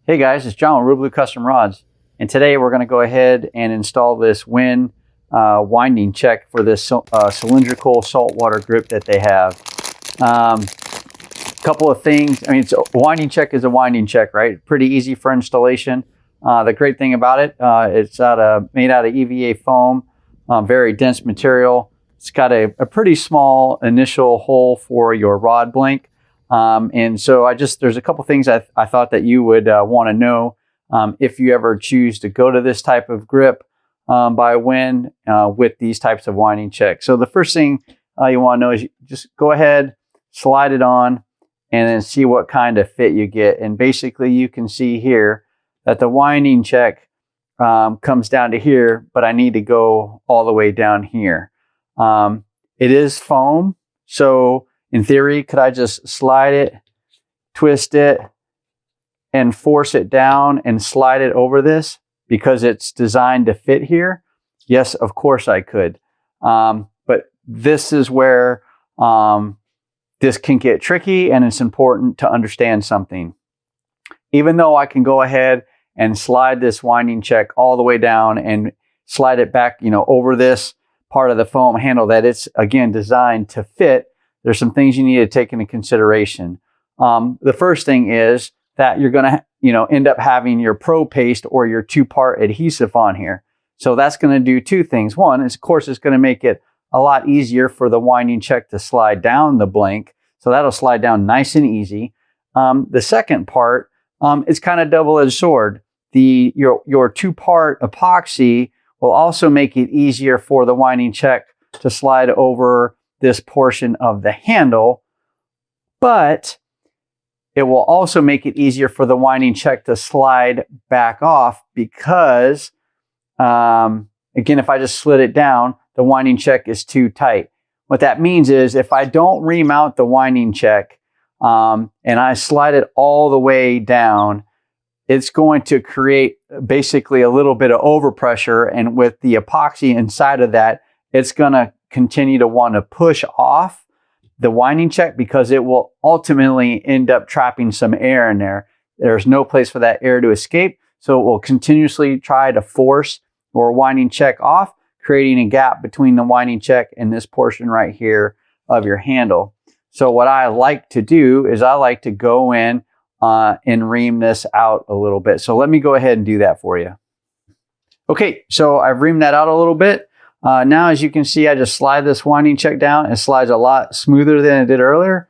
Hey guys, it's John with ReelBlue Custom Rods, and today we're going to go ahead and install this Winn winding check for this cylindrical saltwater grip that they have. Couple of things. I mean, a winding check is a winding check, right? Pretty easy for installation. The great thing about it, it's made out of EVA foam, very dense material. It's got a pretty small initial hole for your rod blank. And so there's a couple things I thought that you would want to know if you ever choose to go to this type of grip by Winn with these types of winding checks. So the first thing you want to know is you just go ahead, slide it on, and then see what kind of fit you get. And basically you can see here that the winding check comes down to here, but I need to go all the way down here. It is foam, so in theory, could I just slide it, twist it, and force it down and slide it over this because it's designed to fit here? Yes, of course I could. But this is where this can get tricky, and it's important to understand something. Even though I can go ahead and slide this winding check all the way down and slide it back, over this part of the foam handle that it's, again, designed to fit, there's some things you need to take into consideration. The first thing is that you're going to, end up having your pro paste or your two-part adhesive on here. So that's going to do two things. One is, of course, it's going to make it a lot easier for the winding check to slide down the blank. So that'll slide down nice and easy. The second part is kind of double-edged sword. Your two-part epoxy will also make it easier for the winding check to slide over this portion of the handle, but it will also make it easier for the winding check to slide back off because, again, if I just slid it down, the winding check is too tight. What that means is if I don't remount the winding check and I slide it all the way down, it's going to create basically a little bit of overpressure, and with the epoxy inside of that, it's going to continue to want to push off the winding check because it will ultimately end up trapping some air in there. There's no place for that air to escape, so it will continuously try to force your winding check off, creating a gap between the winding check and this portion right here of your handle. So what I like to do is I like to go in and ream this out a little bit. So let me go ahead and do that for you. Okay, so I've reamed that out a little bit. Now, as you can see, I just slide this winding check down. It slides a lot smoother than it did earlier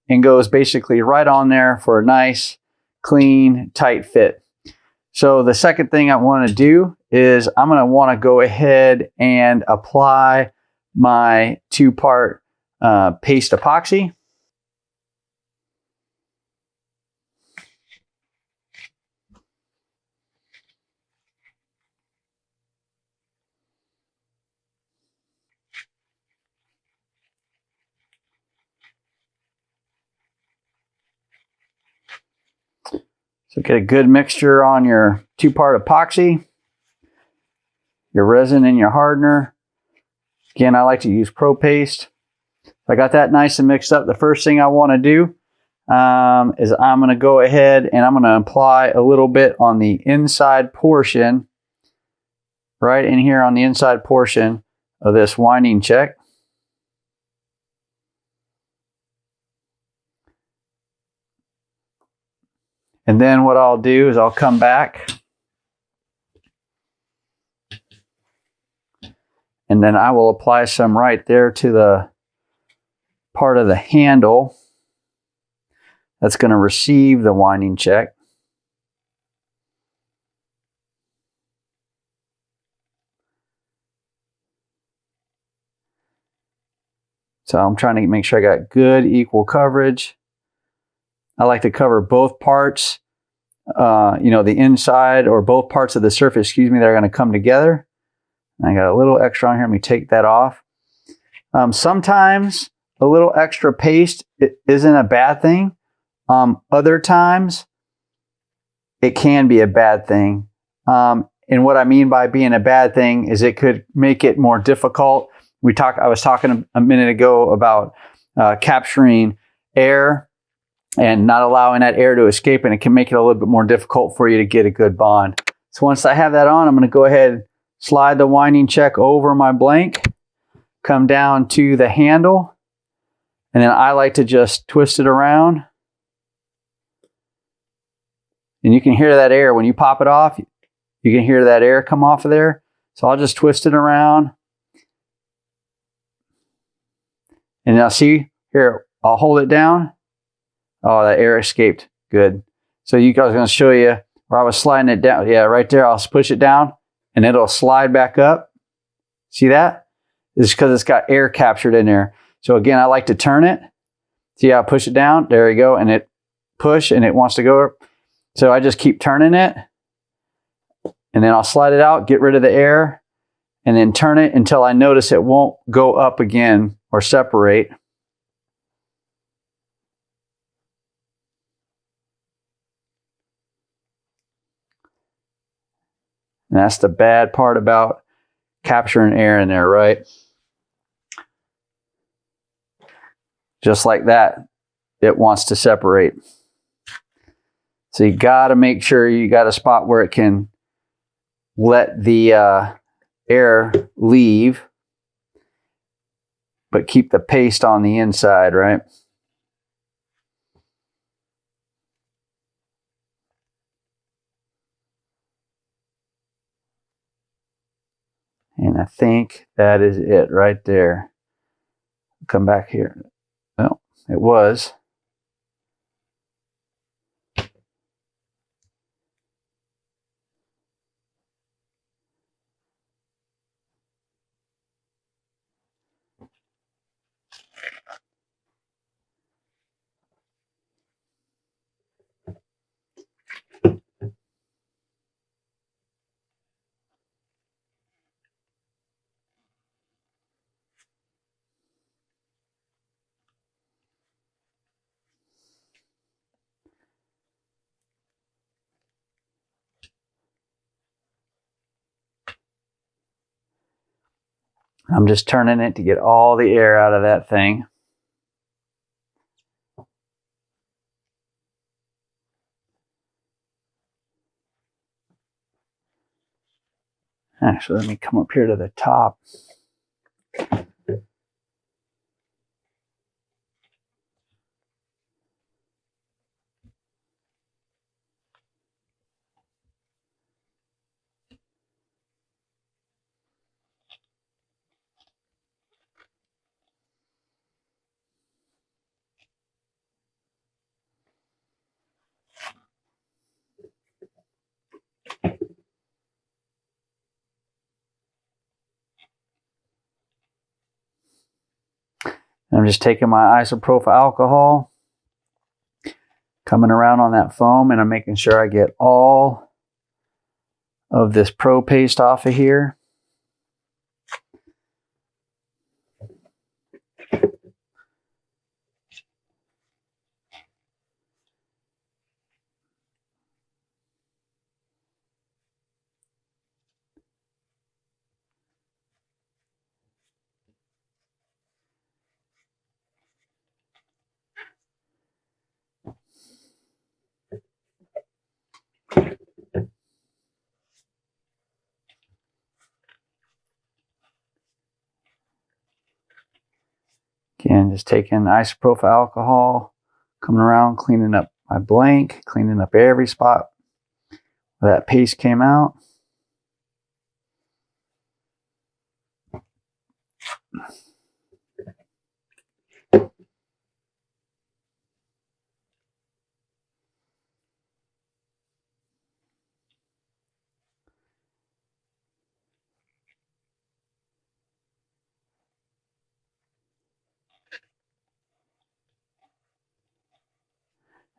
and goes basically right on there for a nice, clean, tight fit. So the second thing I want to do is I'm going to want to go ahead and apply my two-part paste epoxy. So get a good mixture on your two-part epoxy, your resin and your hardener. Again, I like to use Pro Paste. I got that nice and mixed up. The first thing I want to do is I'm going to go ahead and I'm going to apply a little bit on the inside portion, right in here on the inside portion of this winding check. And then what I'll do is I'll come back and then I will apply some right there to the part of the handle that's going to receive the winding check. So I'm trying to make sure I got good equal coverage. I like to cover both parts, the inside or both parts of the surface, that are going to come together. I got a little extra on here. Let me take that off. Sometimes a little extra paste isn't a bad thing. Other times it can be a bad thing. And what I mean by being a bad thing is it could make it more difficult. I was talking a minute ago about capturing air and not allowing that air to escape, and it can make it a little bit more difficult for you to get a good bond. So once I have that on, I'm going to go ahead and slide the winding check over my blank, come down to the handle, and then I like to just twist it around. And you can hear that air when you pop it off. You can hear that air come off of there. So I'll just twist it around. And now see, here, I'll hold it down. Oh, that air escaped. Good. So I was going to show you where I was sliding it down. Yeah, right there. I'll push it down and it'll slide back up. See that? It's because it's got air captured in there. So again, I like to turn it. See how I push it down? There you go. And it push and it wants to go. So I just keep turning it. And then I'll slide it out, get rid of the air, and then turn it until I notice it won't go up again or separate. And that's the bad part about capturing air in there, right? Just like that, it wants to separate. So you got to make sure you got a spot where it can let the air leave, but keep the paste on the inside, right? And I think that is it right there. Come back here. No, it was. I'm just turning it to get all the air out of that thing. Actually, let me come up here to the top. I'm just taking my isopropyl alcohol, coming around on that foam, and I'm making sure I get all of this pro paste off of here. Again, just taking isopropyl alcohol, coming around, cleaning up my blank, cleaning up every spot where that paste came out.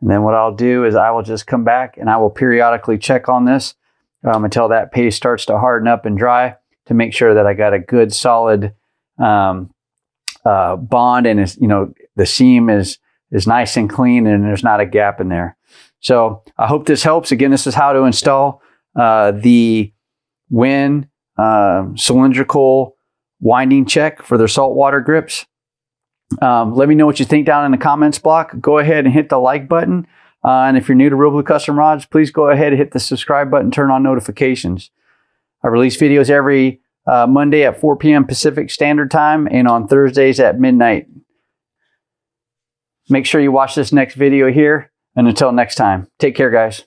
And then what I'll do is I will just come back and I will periodically check on this until that paste starts to harden up and dry, to make sure that I got a good solid bond, and it's, the seam is nice and clean and there's not a gap in there. So I hope this helps. Again, this is how to install the Winn cylindrical winding check for their saltwater grips. Let me know what you think down in the comments block. Go ahead and hit the like button. And if you're new to ReelBlue Custom Rods, please go ahead and hit the subscribe button, turn on notifications. I release videos every Monday at 4 p.m. Pacific Standard Time and on Thursdays at midnight. Make sure you watch this next video here. And until next time, take care, guys.